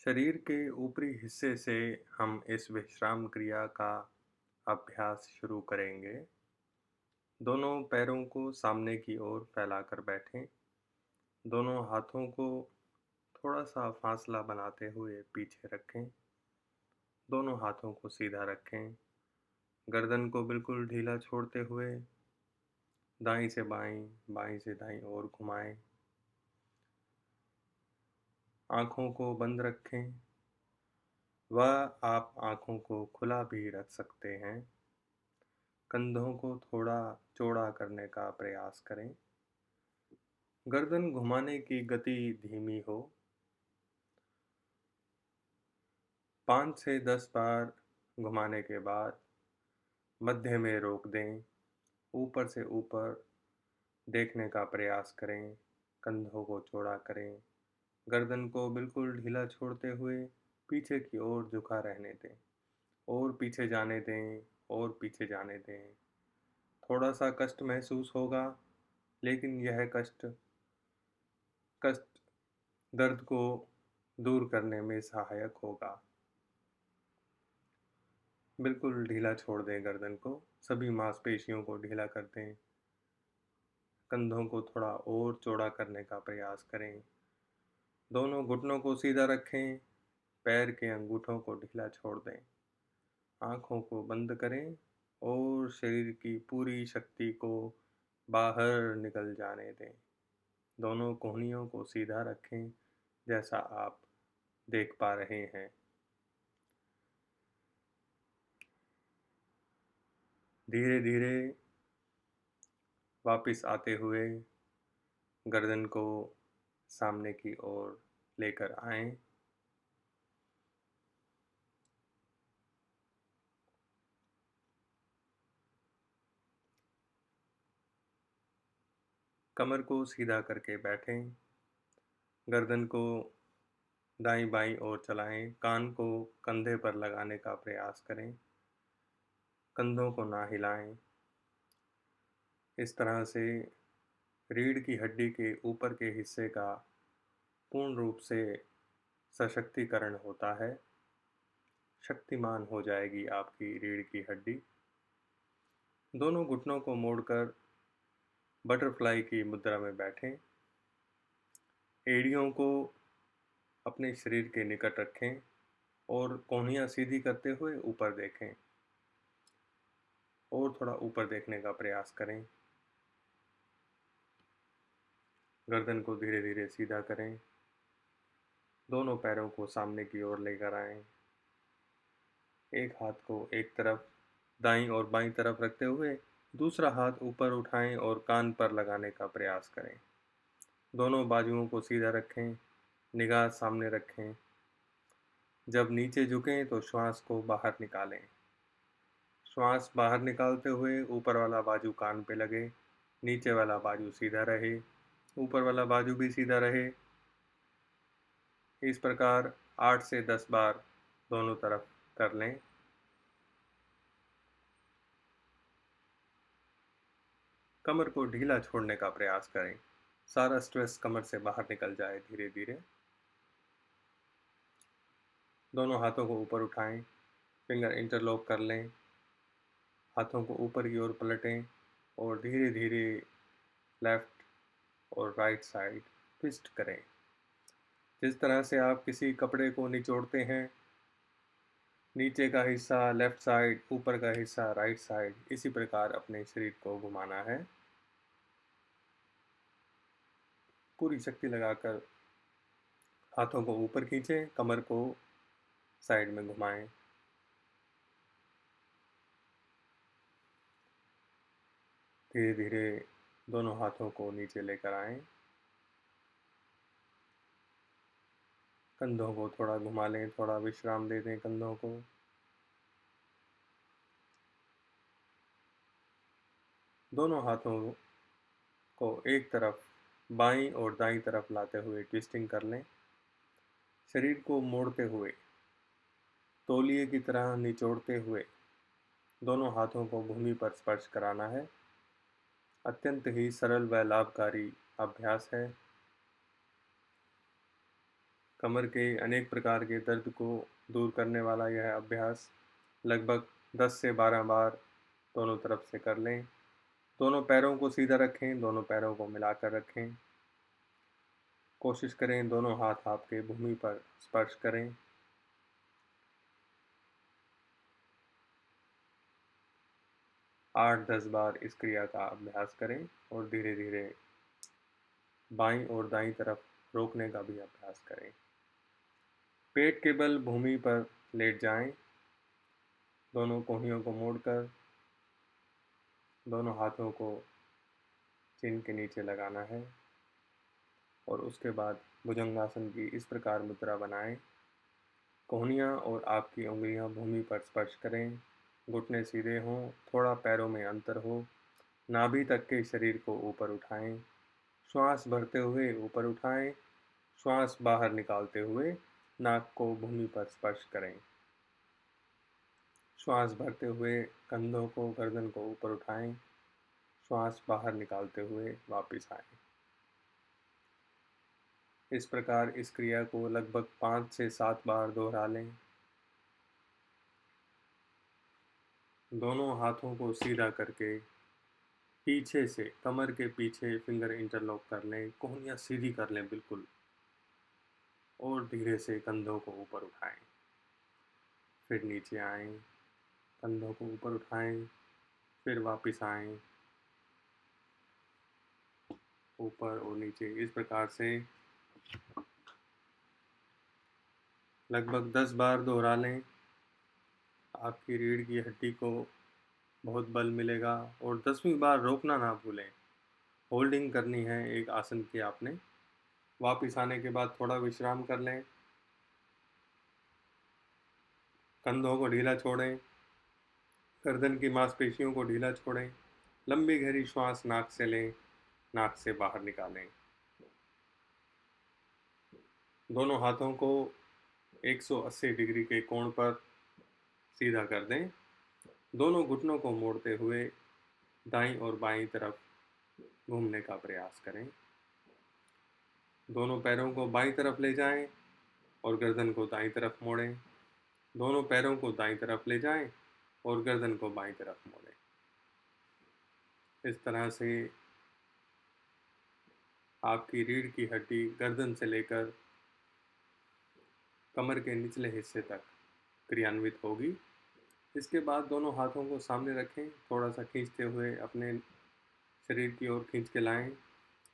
शरीर के ऊपरी हिस्से से हम इस विश्राम क्रिया का अभ्यास शुरू करेंगे। दोनों पैरों को सामने की ओर फैलाकर बैठें। दोनों हाथों को थोड़ा सा फासला बनाते हुए पीछे रखें। दोनों हाथों को सीधा रखें। गर्दन को बिल्कुल ढीला छोड़ते हुए दाईं से बाईं, बाईं से दाईं ओर घुमाएं। आँखों को बंद रखें व आप आँखों को खुला भी रख सकते हैं। कंधों को थोड़ा चौड़ा करने का प्रयास करें। गर्दन घुमाने की गति धीमी हो। 5 से 10 बार घुमाने के बाद मध्य में रोक दें। ऊपर से ऊपर देखने का प्रयास करें। कंधों को चौड़ा करें। गर्दन को बिल्कुल ढीला छोड़ते हुए पीछे की ओर झुका रहने दें और पीछे जाने दें और पीछे जाने दें। थोड़ा सा कष्ट महसूस होगा, लेकिन यह कष्ट दर्द को दूर करने में सहायक होगा। बिल्कुल ढीला छोड़ दें गर्दन को, सभी मांसपेशियों को ढीला कर दें। कंधों को थोड़ा और चौड़ा करने का प्रयास करें। दोनों घुटनों को सीधा रखें। पैर के अंगूठों को ढीला छोड़ दें। आँखों को बंद करें और शरीर की पूरी शक्ति को बाहर निकल जाने दें। दोनों कोहनियों को सीधा रखें जैसा आप देख पा रहे हैं। धीरे धीरे वापस आते हुए गर्दन को सामने की ओर लेकर आएं। कमर को सीधा करके बैठें। गर्दन को दाईं बाईं ओर चलाएं। कान को कंधे पर लगाने का प्रयास करें। कंधों को ना हिलाएं। इस तरह से रीढ़ की हड्डी के ऊपर के हिस्से का पूर्ण रूप से सशक्तिकरण होता है। शक्तिमान हो जाएगी आपकी रीढ़ की हड्डी। दोनों घुटनों को मोड़कर बटरफ्लाई की मुद्रा में बैठें। एड़ियों को अपने शरीर के निकट रखें और कोहनियाँ सीधी करते हुए ऊपर देखें और थोड़ा ऊपर देखने का प्रयास करें। गर्दन को धीरे धीरे सीधा करें। दोनों पैरों को सामने की ओर लेकर आएं। एक हाथ को एक तरफ दाईं और बाईं तरफ रखते हुए दूसरा हाथ ऊपर उठाएं और कान पर लगाने का प्रयास करें। दोनों बाजुओं को सीधा रखें। निगाह सामने रखें। जब नीचे झुकें तो श्वास को बाहर निकालें। श्वास बाहर निकालते हुए ऊपर वाला बाजू कान पे लगे। नीचे वाला बाजू सीधा रहे। ऊपर वाला बाजू भी सीधा रहे। इस प्रकार 8 से 10 बार दोनों तरफ कर लें। कमर को ढीला छोड़ने का प्रयास करें। सारा स्ट्रेस कमर से बाहर निकल जाए धीरे धीरे। दोनों हाथों को ऊपर उठाएं। फिंगर इंटरलॉक कर लें। हाथों को ऊपर की ओर पलटें और धीरे धीरे लेफ्ट और राइट साइड ट्विस्ट करें। जिस तरह से आप किसी कपड़े को निचोड़ते हैं, नीचे का हिस्सा लेफ्ट साइड, ऊपर का हिस्सा राइट साइड, इसी प्रकार अपने शरीर को घुमाना है। पूरी शक्ति लगाकर हाथों को ऊपर खींचें, कमर को साइड में घुमाएं। धीरे धीरे दोनों हाथों को नीचे लेकर आएं। कंधों को थोड़ा घुमा लें, थोड़ा विश्राम दे दें कंधों को। दोनों हाथों को एक तरफ बाईं और दाईं तरफ लाते हुए ट्विस्टिंग कर लें। शरीर को मोड़ते हुए तौलिए की तरह निचोड़ते हुए दोनों हाथों को भूमि पर स्पर्श कराना है। अत्यंत ही सरल व लाभकारी अभ्यास है। कमर के अनेक प्रकार के दर्द को दूर करने वाला यह अभ्यास लगभग 10 से 12 बार दोनों तरफ से कर लें। दोनों पैरों को सीधा रखें, दोनों पैरों को मिलाकर रखें। कोशिश करें दोनों हाथ आपके भूमि पर स्पर्श करें। 8-10 बार इस क्रिया का अभ्यास करें और धीरे धीरे बाईं और दाईं तरफ रोकने का भी अभ्यास करें। पेट के बल भूमि पर लेट जाएं। दोनों कोहनियों को मोड़कर दोनों हाथों को चिन के नीचे लगाना है और उसके बाद भुजंगासन की इस प्रकार मुद्रा बनाएं। कोहनियाँ और आपकी उंगलियां भूमि पर स्पर्श करें। घुटने सीधे हों, थोड़ा पैरों में अंतर हो। नाभि तक के शरीर को ऊपर उठाएं। श्वास भरते हुए ऊपर उठाएं। श्वास बाहर निकालते हुए नाक को भूमि पर स्पर्श करें। श्वास भरते हुए कंधों को, गर्दन को ऊपर उठाएं। श्वास बाहर निकालते हुए वापस आएं। इस प्रकार इस क्रिया को लगभग 5 से 7 बार दोहरा लें। दोनों हाथों को सीधा करके पीछे से कमर के पीछे फिंगर इंटरलॉक कर लें। कोहनियाँ सीधी कर लें बिल्कुल और धीरे से कंधों को ऊपर उठाएं। फिर नीचे आएं, कंधों को ऊपर उठाएं, फिर वापस आएं, ऊपर और नीचे। इस प्रकार से लगभग 10 बार दोहरा लें। आपकी रीढ़ की हड्डी को बहुत बल मिलेगा और 10वीं बार रोकना ना भूलें। होल्डिंग करनी है एक आसन की आपने। वापस आने के बाद थोड़ा विश्राम कर लें। कंधों को ढीला छोड़ें, गर्दन की मांसपेशियों को ढीला छोड़ें। लंबी गहरी श्वास नाक से लें, नाक से बाहर निकालें। दोनों हाथों को 180 डिग्री के कोण पर सीधा कर दें। दोनों घुटनों को मोड़ते हुए दाईं और बाईं तरफ घूमने का प्रयास करें। दोनों पैरों को बाईं तरफ ले जाएं और गर्दन को दाईं तरफ मोड़ें। दोनों पैरों को दाईं तरफ ले जाएं और गर्दन को बाईं तरफ मोड़ें। इस तरह से आपकी रीढ़ की हड्डी गर्दन से लेकर कमर के निचले हिस्से तक क्रियान्वित होगी। इसके बाद दोनों हाथों को सामने रखें, थोड़ा सा खींचते हुए अपने शरीर की ओर खींच के लाएं।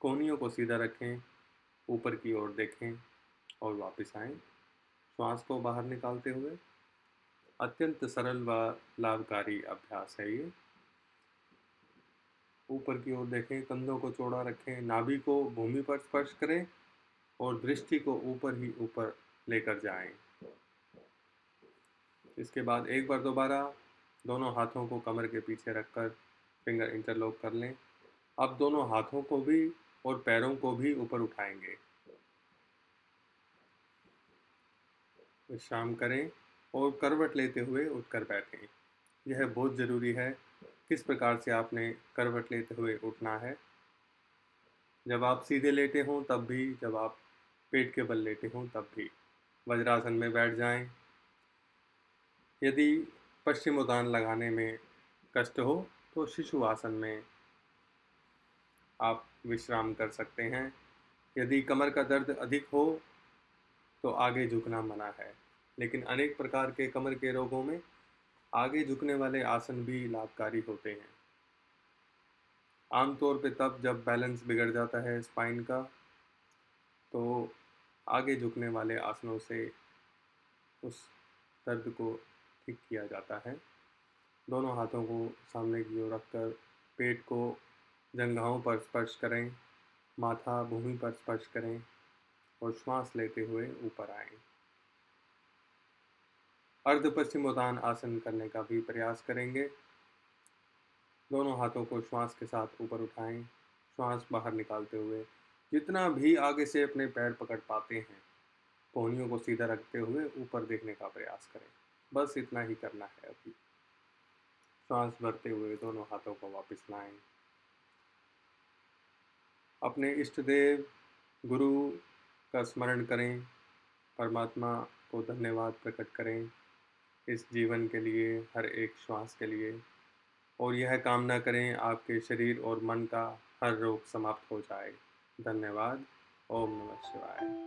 कोहनियों को सीधा रखें, ऊपर की ओर देखें और वापस आएं। श्वास को बाहर निकालते हुए। अत्यंत सरल व लाभकारी अभ्यास है ये। ऊपर की ओर देखें, कंधों को चौड़ा रखें, नाभि को भूमि पर स्पर्श करें और दृष्टि को ऊपर ही ऊपर लेकर जाएं। इसके बाद एक बार दोबारा दोनों हाथों को कमर के पीछे रखकर फिंगर इंटरलॉक कर लें। अब दोनों हाथों को भी और पैरों को भी ऊपर उठाएंगे। विश्राम करें और करवट लेते हुए उठकर बैठें। यह बहुत ज़रूरी है किस प्रकार से आपने करवट लेते हुए उठना है। जब आप सीधे लेटे हों तब भी, जब आप पेट के बल लेटे हों तब भी। वज्रासन में बैठ जाएं। यदि पश्चिमोत्तान लगाने में कष्ट हो तो शिशु आसन में आप विश्राम कर सकते हैं। यदि कमर का दर्द अधिक हो तो आगे झुकना मना है, लेकिन अनेक प्रकार के कमर के रोगों में आगे झुकने वाले आसन भी लाभकारी होते हैं। आमतौर पे तब जब बैलेंस बिगड़ जाता है स्पाइन का, तो आगे झुकने वाले आसनों से उस दर्द को ठीक किया जाता है। दोनों हाथों को सामने की ओर रखकर पेट को जंघाओं पर स्पर्श करें, माथा भूमि पर स्पर्श करें और श्वास लेते हुए ऊपर आएं। अर्ध पश्चिमोत्तान आसन करने का भी प्रयास करेंगे। दोनों हाथों को श्वास के साथ ऊपर उठाएं, श्वास बाहर निकालते हुए जितना भी आगे से अपने पैर पकड़ पाते हैं, कोहनियों को सीधा रखते हुए ऊपर देखने का प्रयास करें। बस इतना ही करना है अभी। श्वास भरते हुए दोनों हाथों को वापस लाएं। अपने इष्ट देव गुरु का स्मरण करें। परमात्मा को धन्यवाद प्रकट करें इस जीवन के लिए, हर एक श्वास के लिए, और यह कामना करें आपके शरीर और मन का हर रोग समाप्त हो जाए। धन्यवाद। ओम नमः शिवाय।